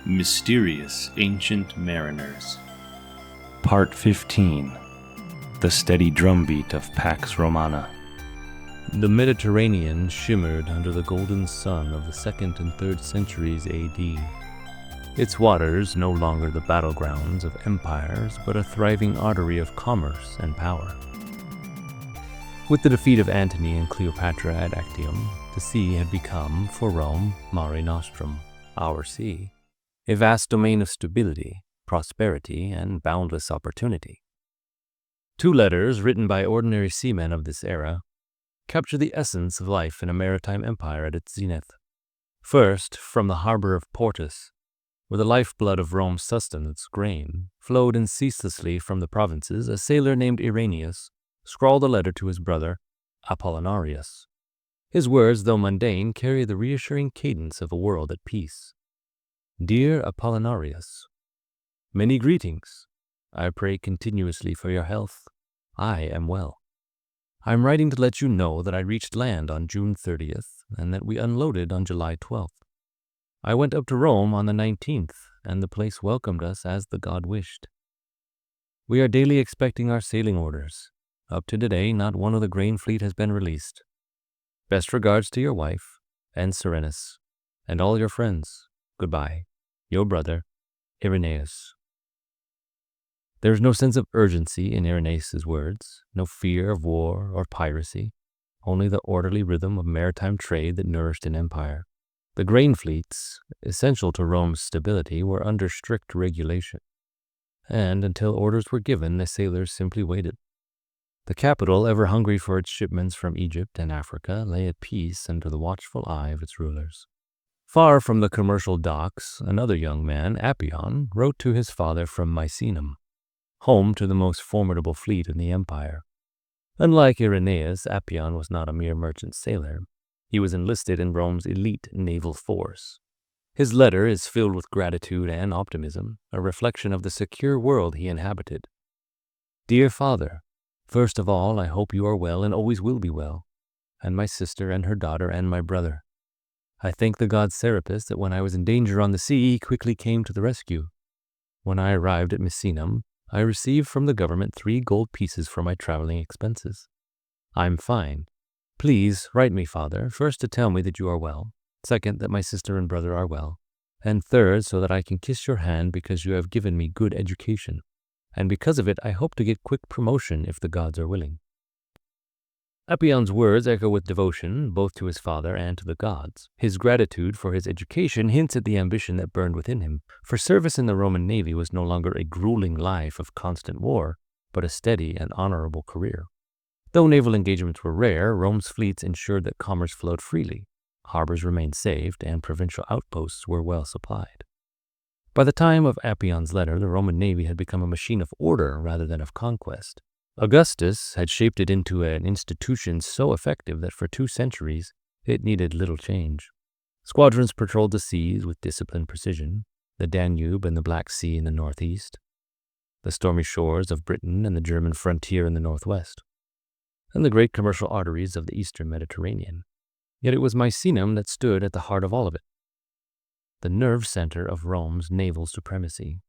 Mysterious Ancient Mariners. Part 15. The Steady Drumbeat of Pax Romana. The Mediterranean shimmered under the golden sun of the 2nd and 3rd centuries A.D. Its waters no longer the battlegrounds of empires, but a thriving artery of commerce and power. With the defeat of Antony and Cleopatra at Actium, the sea had become, for Rome, Mare Nostrum, our sea, a vast domain of stability, prosperity, and boundless opportunity. 2 letters written by ordinary seamen of this era capture the essence of life in a maritime empire at its zenith. First, from the harbor of Portus, where the lifeblood of Rome's sustenance, grain, flowed in ceaselessly from the provinces, a sailor named Irenaeus scrawled a letter to his brother Apollinarius. His words, though mundane, carry the reassuring cadence of a world at peace. Dear Apollinarius, many greetings. I pray continuously for your health. I am well. I am writing to let you know that I reached land on June 30th and that we unloaded on July 12th. I went up to Rome on the 19th, and the place welcomed us as the god wished. We are daily expecting our sailing orders. Up to today, not one of the grain fleet has been released. Best regards to your wife, and Serenus, and all your friends. Goodbye. Your brother, Irenaeus. There is no sense of urgency in Irenaeus' words, no fear of war or piracy, only the orderly rhythm of maritime trade that nourished an empire. The grain fleets, essential to Rome's stability, were under strict regulation, and until orders were given, the sailors simply waited. The capital, ever hungry for its shipments from Egypt and Africa, lay at peace under the watchful eye of its rulers. Far from the commercial docks, another young man, Appion, wrote to his father from Misenum, home to the most formidable fleet in the empire. Unlike Irenaeus, Appion was not a mere merchant sailor. He was enlisted in Rome's elite naval force. His letter is filled with gratitude and optimism, a reflection of the secure world he inhabited. Dear Father, first of all, I hope you are well and always will be well, and my sister and her daughter and my brother. I thank the god Serapis that when I was in danger on the sea, he quickly came to the rescue. When I arrived at Misenum, I received from the government 3 gold pieces for my traveling expenses. I'm fine. Please write me, Father, first to tell me that you are well, second that my sister and brother are well, and third so that I can kiss your hand because you have given me good education, and because of it I hope to get quick promotion if the gods are willing. Appion's words echo with devotion both to his father and to the gods. His gratitude for his education hints at the ambition that burned within him, for service in the Roman navy was no longer a grueling life of constant war, but a steady and honorable career. Though naval engagements were rare, Rome's fleets ensured that commerce flowed freely, harbors remained safe, and provincial outposts were well supplied. By the time of Appion's letter, the Roman navy had become a machine of order rather than of conquest. Augustus had shaped it into an institution so effective that for 2 centuries it needed little change. Squadrons patrolled the seas with disciplined precision, the Danube and the Black Sea in the northeast, the stormy shores of Britain and the German frontier in the northwest, and the great commercial arteries of the eastern Mediterranean. Yet it was Misenum that stood at the heart of all of it, the nerve center of Rome's naval supremacy.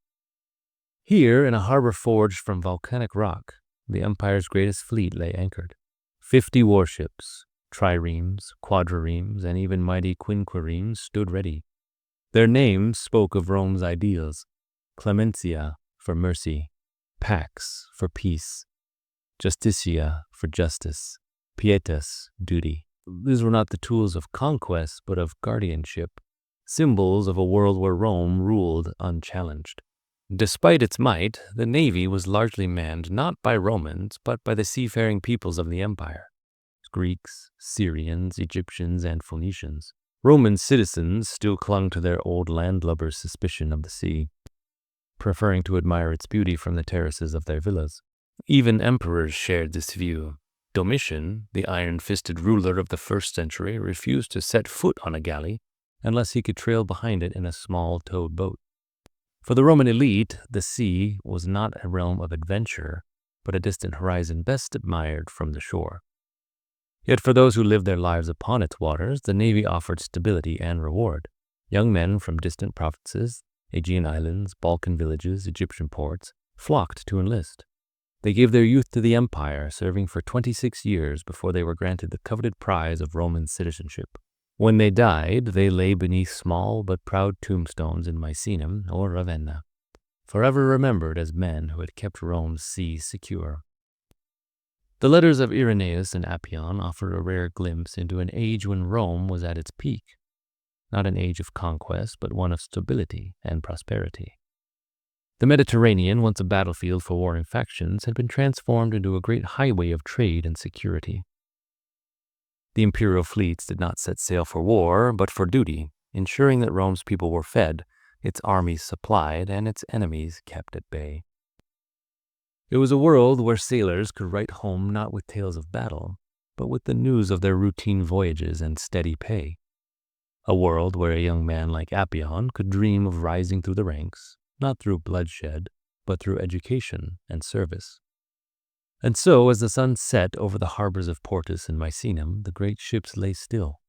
Here, in a harbor forged from volcanic rock, the empire's greatest fleet lay anchored. 50 warships, triremes, quadriremes, and even mighty quinquiremes stood ready. Their names spoke of Rome's ideals: Clementia for mercy, Pax for peace, Justitia for justice, Pietas, duty. These were not the tools of conquest, but of guardianship, symbols of a world where Rome ruled unchallenged. Despite its might, the navy was largely manned not by Romans, but by the seafaring peoples of the empire: Greeks, Syrians, Egyptians, and Phoenicians. Roman citizens still clung to their old landlubbers' suspicion of the sea, preferring to admire its beauty from the terraces of their villas. Even emperors shared this view. Domitian, the iron-fisted ruler of the 1st century, refused to set foot on a galley unless he could trail behind it in a small towed boat. For the Roman elite, the sea was not a realm of adventure, but a distant horizon best admired from the shore. Yet for those who lived their lives upon its waters, the navy offered stability and reward. Young men from distant provinces, Aegean islands, Balkan villages, Egyptian ports, flocked to enlist. They gave their youth to the empire, serving for 26 years before they were granted the coveted prize of Roman citizenship. When they died, they lay beneath small but proud tombstones in Misenum or Ravenna, forever remembered as men who had kept Rome's seas secure. The letters of Irenaeus and Appian offer a rare glimpse into an age when Rome was at its peak, not an age of conquest, but one of stability and prosperity. The Mediterranean, once a battlefield for warring factions, had been transformed into a great highway of trade and security. The imperial fleets did not set sail for war, but for duty, ensuring that Rome's people were fed, its armies supplied, and its enemies kept at bay. It was a world where sailors could write home not with tales of battle, but with the news of their routine voyages and steady pay. A world where a young man like Appian could dream of rising through the ranks, not through bloodshed, but through education and service. And so, as the sun set over the harbors of Portus and Misenum, the great ships lay still,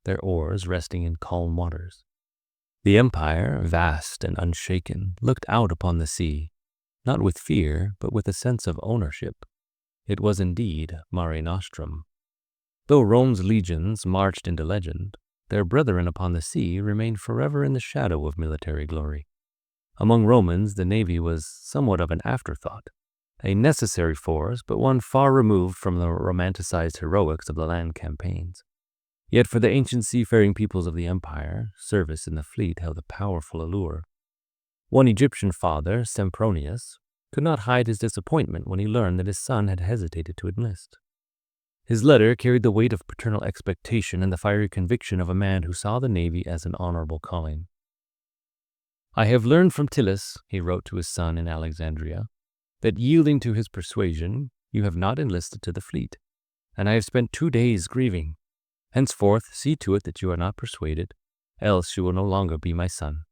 their oars resting in calm waters. The empire, vast and unshaken, looked out upon the sea, not with fear, but with a sense of ownership. It was indeed Mare Nostrum. Though Rome's legions marched into legend, their brethren upon the sea remained forever in the shadow of military glory. Among Romans, the navy was somewhat of an afterthought, a necessary force, but one far removed from the romanticized heroics of the land campaigns. Yet for the ancient seafaring peoples of the empire, service in the fleet held a powerful allure. One Egyptian father, Sempronius, could not hide his disappointment when he learned that his son had hesitated to enlist. His letter carried the weight of paternal expectation and the fiery conviction of a man who saw the navy as an honorable calling. "I have learned from Tillus," he wrote to his son in Alexandria, "that yielding to his persuasion, you have not enlisted to the fleet, and I have spent 2 days grieving. Henceforth, see to it that you are not persuaded, else you will no longer be my son.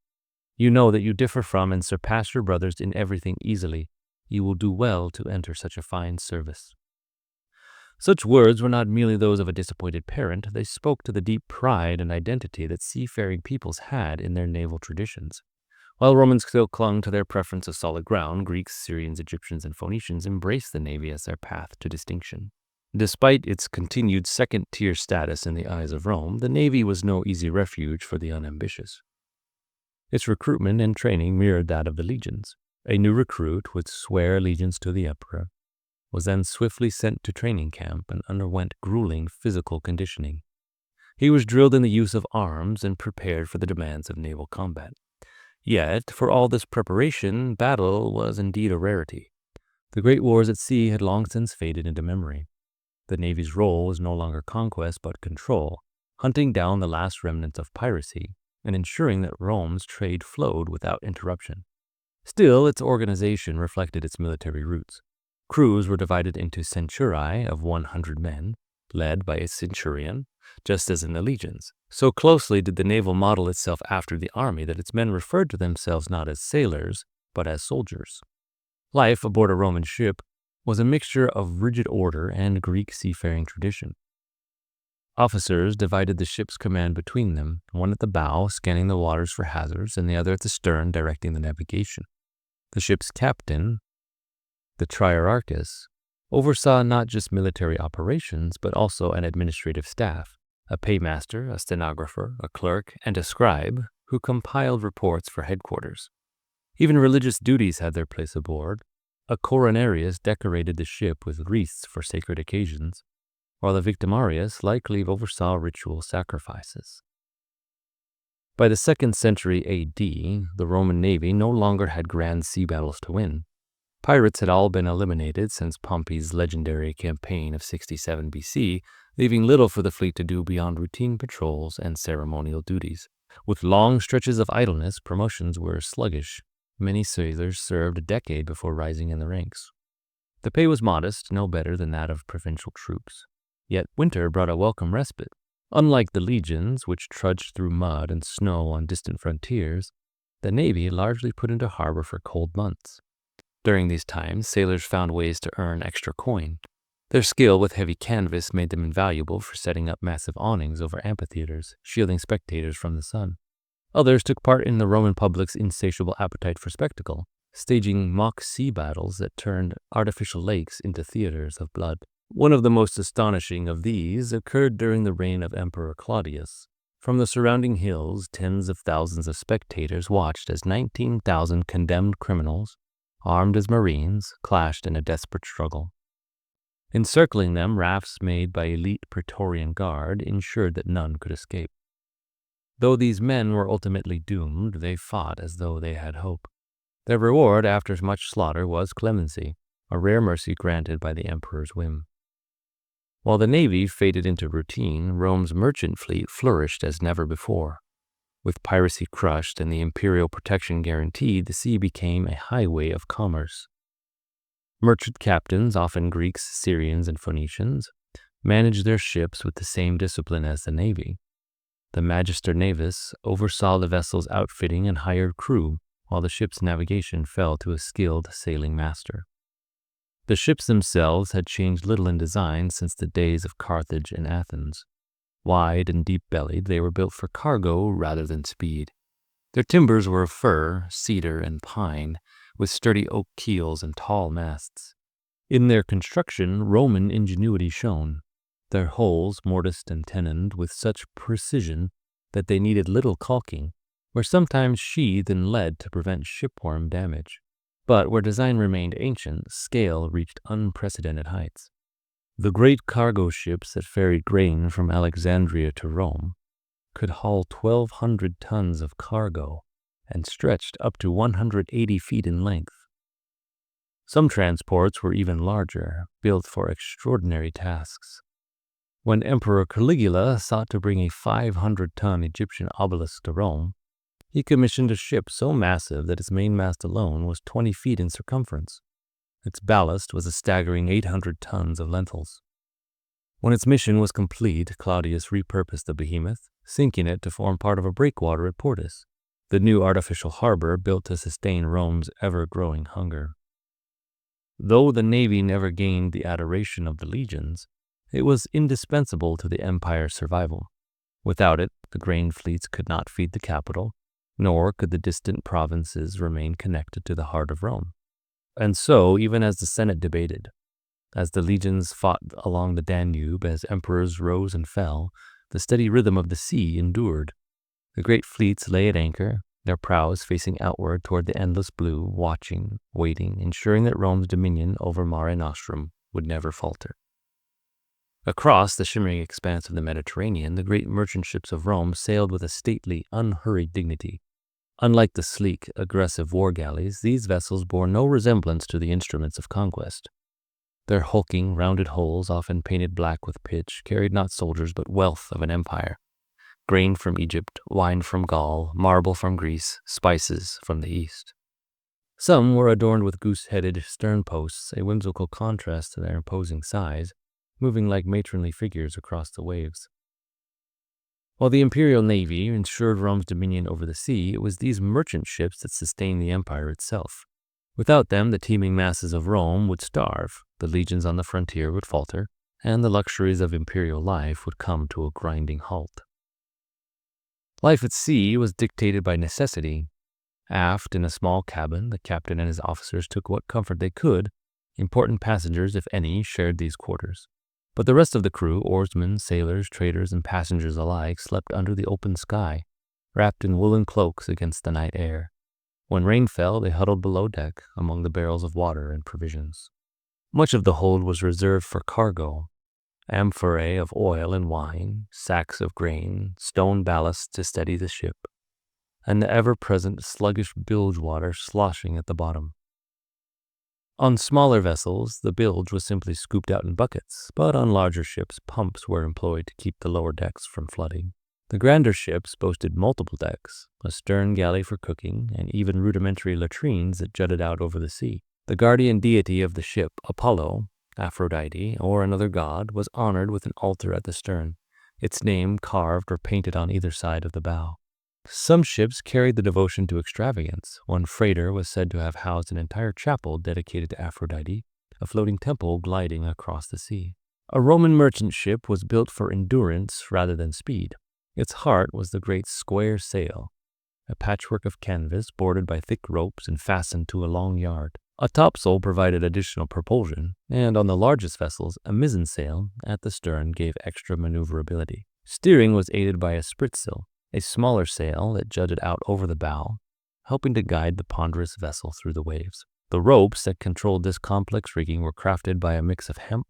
You know that you differ from and surpass your brothers in everything easily. You will do well to enter such a fine service." Such words were not merely those of a disappointed parent. They spoke to the deep pride and identity that seafaring peoples had in their naval traditions. While Romans still clung to their preference of solid ground, Greeks, Syrians, Egyptians, and Phoenicians embraced the navy as their path to distinction. Despite its continued second-tier status in the eyes of Rome, the navy was no easy refuge for the unambitious. Its recruitment and training mirrored that of the legions. A new recruit would swear allegiance to the emperor, was then swiftly sent to training camp and underwent grueling physical conditioning. He was drilled in the use of arms and prepared for the demands of naval combat. Yet, for all this preparation, battle was indeed a rarity. The great wars at sea had long since faded into memory. The Navy's role was no longer conquest but control, hunting down the last remnants of piracy and ensuring that Rome's trade flowed without interruption. Still, its organization reflected its military roots. Crews were divided into centuri of 100 men, led by a centurion, just as in the legions. So closely did the naval model itself after the army that its men referred to themselves not as sailors, but as soldiers. Life aboard a Roman ship was a mixture of rigid order and Greek seafaring tradition. Officers divided the ship's command between them, one at the bow scanning the waters for hazards, and the other at the stern directing the navigation. The ship's captain, the triarchus, oversaw not just military operations, but also an administrative staff, a paymaster, a stenographer, a clerk, and a scribe who compiled reports for headquarters. Even religious duties had their place aboard. A coronarius decorated the ship with wreaths for sacred occasions, while the victimarius likely oversaw ritual sacrifices. By the 2nd century AD, the Roman navy no longer had grand sea battles to win. Pirates had all been eliminated since Pompey's legendary campaign of 67 BC, leaving little for the fleet to do beyond routine patrols and ceremonial duties. With long stretches of idleness, promotions were sluggish. Many sailors served a decade before rising in the ranks. The pay was modest, no better than that of provincial troops. Yet winter brought a welcome respite. Unlike the legions, which trudged through mud and snow on distant frontiers, the navy largely put into harbor for cold months. During these times, sailors found ways to earn extra coin. Their skill with heavy canvas made them invaluable for setting up massive awnings over amphitheaters, shielding spectators from the sun. Others took part in the Roman public's insatiable appetite for spectacle, staging mock sea battles that turned artificial lakes into theaters of blood. One of the most astonishing of these occurred during the reign of Emperor Claudius. From the surrounding hills, tens of thousands of spectators watched as 19,000 condemned criminals, armed as marines, clashed in a desperate struggle. Encircling them, rafts made by elite Praetorian guard ensured that none could escape. Though these men were ultimately doomed, they fought as though they had hope. Their reward after much slaughter was clemency, a rare mercy granted by the emperor's whim. While the navy faded into routine, Rome's merchant fleet flourished as never before. With piracy crushed and the imperial protection guaranteed, the sea became a highway of commerce. Merchant captains, often Greeks, Syrians, and Phoenicians, managed their ships with the same discipline as the navy. The magister navis oversaw the vessel's outfitting and hired crew, while the ship's navigation fell to a skilled sailing master. The ships themselves had changed little in design since the days of Carthage and Athens. Wide and deep-bellied, they were built for cargo rather than speed. Their timbers were of fir, cedar, and pine, with sturdy oak keels and tall masts. In their construction, Roman ingenuity shone. Their hulls mortised and tenoned with such precision that they needed little caulking, were sometimes sheathed in lead to prevent shipworm damage. But where design remained ancient, scale reached unprecedented heights. The great cargo ships that ferried grain from Alexandria to Rome could haul 1,200 tons of cargo and stretched up to 180 feet in length. Some transports were even larger, built for extraordinary tasks. When Emperor Caligula sought to bring a 500-ton Egyptian obelisk to Rome, he commissioned a ship so massive that its mainmast alone was 20 feet in circumference. Its ballast was a staggering 800 tons of lentils. When its mission was complete, Claudius repurposed the behemoth, sinking it to form part of a breakwater at Portus, the new artificial harbor built to sustain Rome's ever-growing hunger. Though the navy never gained the adoration of the legions, it was indispensable to the empire's survival. Without it, the grain fleets could not feed the capital, nor could the distant provinces remain connected to the heart of Rome. And so, even as the Senate debated, as the legions fought along the Danube, as emperors rose and fell, the steady rhythm of the sea endured. The great fleets lay at anchor, their prows facing outward toward the endless blue, watching, waiting, ensuring that Rome's dominion over Mare Nostrum would never falter. Across the shimmering expanse of the Mediterranean, the great merchant ships of Rome sailed with a stately, unhurried dignity. Unlike the sleek, aggressive war galleys, these vessels bore no resemblance to the instruments of conquest. Their hulking, rounded hulls, often painted black with pitch, carried not soldiers but wealth of an empire. Grain from Egypt, wine from Gaul, marble from Greece, spices from the East. Some were adorned with goose-headed stern posts, a whimsical contrast to their imposing size, moving like matronly figures across the waves. While the imperial navy ensured Rome's dominion over the sea, it was these merchant ships that sustained the empire itself. Without them, the teeming masses of Rome would starve, the legions on the frontier would falter, and the luxuries of imperial life would come to a grinding halt. Life at sea was dictated by necessity. Aft, in a small cabin, the captain and his officers took what comfort they could. Important passengers, if any, shared these quarters. But the rest of the crew, oarsmen, sailors, traders, and passengers alike, slept under the open sky, wrapped in woolen cloaks against the night air. When rain fell, they huddled below deck among the barrels of water and provisions. Much of the hold was reserved for cargo, amphorae of oil and wine, sacks of grain, stone ballast to steady the ship, and the ever-present sluggish bilge water sloshing at the bottom. On smaller vessels, the bilge was simply scooped out in buckets, but on larger ships, pumps were employed to keep the lower decks from flooding. The grander ships boasted multiple decks, a stern galley for cooking, and even rudimentary latrines that jutted out over the sea. The guardian deity of the ship, Apollo, Aphrodite, or another god, was honored with an altar at the stern, its name carved or painted on either side of the bow. Some ships carried the devotion to extravagance. One freighter was said to have housed an entire chapel dedicated to Aphrodite, a floating temple gliding across the sea. A Roman merchant ship was built for endurance rather than speed. Its heart was the great square sail, a patchwork of canvas bordered by thick ropes and fastened to a long yard. A topsail provided additional propulsion, and on the largest vessels, a mizzen sail at the stern gave extra maneuverability. Steering was aided by a spritsail, a smaller sail that jutted out over the bow, helping to guide the ponderous vessel through the waves. The ropes that controlled this complex rigging were crafted by a mix of hemp,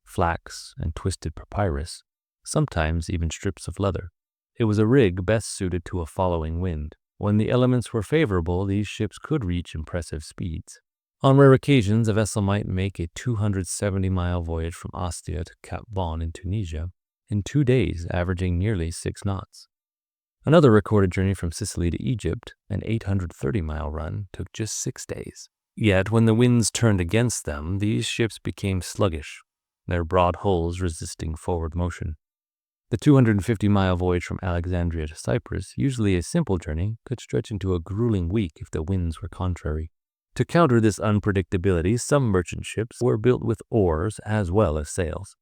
flax, and twisted papyrus, sometimes even strips of leather. It was a rig best suited to a following wind. When the elements were favorable, these ships could reach impressive speeds. On rare occasions, a vessel might make a 270-mile voyage from Ostia to Cap Bon in Tunisia in 2 days, averaging nearly 6 knots. Another recorded journey from Sicily to Egypt, an 830-mile run, took just 6 days. Yet, when the winds turned against them, these ships became sluggish, their broad hulls resisting forward motion. The 250-mile voyage from Alexandria to Cyprus, usually a simple journey, could stretch into a grueling week if the winds were contrary. To counter this unpredictability, some merchant ships were built with oars as well as sails.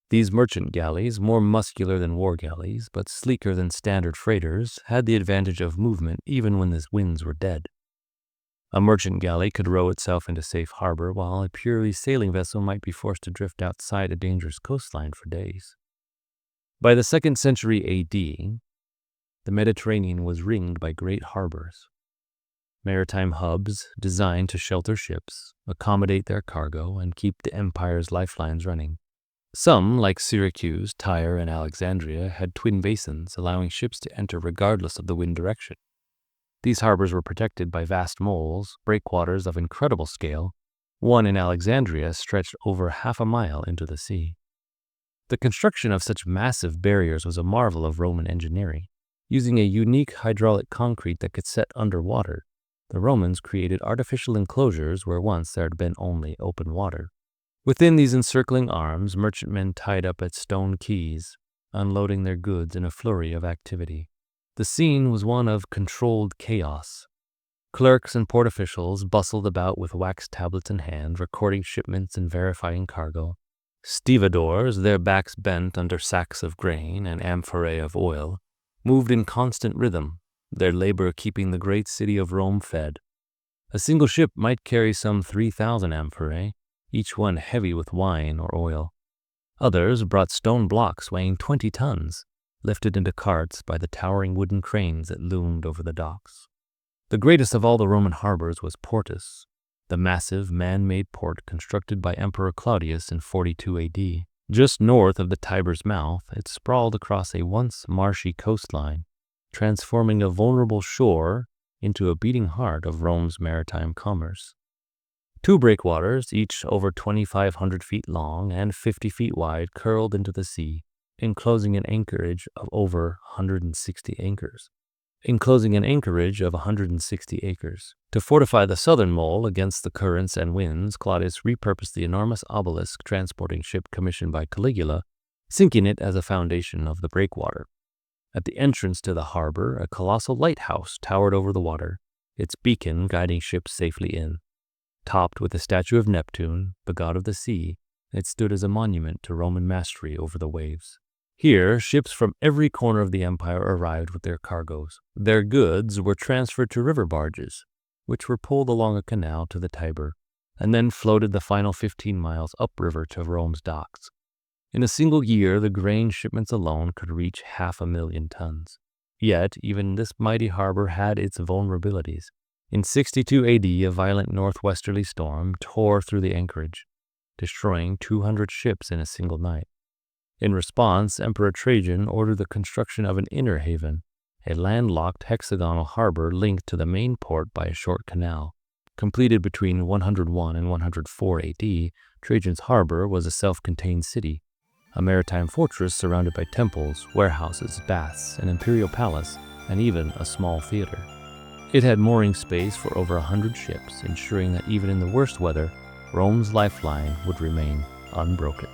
These merchant galleys, more muscular than war galleys, but sleeker than standard freighters, had the advantage of movement even when the winds were dead. A merchant galley could row itself into safe harbor, while a purely sailing vessel might be forced to drift outside a dangerous coastline for days. By the 2nd century AD, the Mediterranean was ringed by great harbors, maritime hubs designed to shelter ships, accommodate their cargo, and keep the empire's lifelines running. Some, like Syracuse, Tyre, and Alexandria, had twin basins, allowing ships to enter regardless of the wind direction. These harbors were protected by vast moles, breakwaters of incredible scale. One in Alexandria stretched over half a mile into the sea. The construction of such massive barriers was a marvel of Roman engineering. Using a unique hydraulic concrete that could set underwater, the Romans created artificial enclosures where once there had been only open water. Within these encircling arms, merchantmen tied up at stone quays, unloading their goods in a flurry of activity. The scene was one of controlled chaos. Clerks and port officials bustled about with wax tablets in hand, recording shipments and verifying cargo. Stevedores, their backs bent under sacks of grain and amphorae of oil, moved in constant rhythm, their labor keeping the great city of Rome fed. A single ship might carry some 3,000 amphorae, each one heavy with wine or oil. Others brought stone blocks weighing 20 tons, lifted into carts by the towering wooden cranes that loomed over the docks. The greatest of all the Roman harbors was Portus, the massive man-made port constructed by Emperor Claudius in 42 AD. Just north of the Tiber's mouth, it sprawled across a once marshy coastline, transforming a vulnerable shore into a beating heart of Rome's maritime commerce. 2 breakwaters, each over 2,500 feet long and 50 feet wide, curled into the sea, enclosing an anchorage of 160 acres. To fortify the southern mole against the currents and winds, Claudius repurposed the enormous obelisk transporting ship commissioned by Caligula, sinking it as a foundation of the breakwater. At the entrance to the harbor, a colossal lighthouse towered over the water, its beacon guiding ships safely in. Topped with a statue of Neptune, the god of the sea, it stood as a monument to Roman mastery over the waves. Here, ships from every corner of the empire arrived with their cargoes. Their goods were transferred to river barges, which were pulled along a canal to the Tiber, and then floated the final 15 miles upriver to Rome's docks. In a single year, the grain shipments alone could reach 500,000 tons. Yet, even this mighty harbor had its vulnerabilities. In 62 AD, a violent northwesterly storm tore through the anchorage, destroying 200 ships in a single night. In response, Emperor Trajan ordered the construction of an inner haven, a landlocked hexagonal harbor linked to the main port by a short canal. Completed between 101 and 104 AD, Trajan's harbor was a self-contained city, a maritime fortress surrounded by temples, warehouses, baths, an imperial palace, and even a small theater. It had mooring space for over 100 ships, ensuring that even in the worst weather, Rome's lifeline would remain unbroken.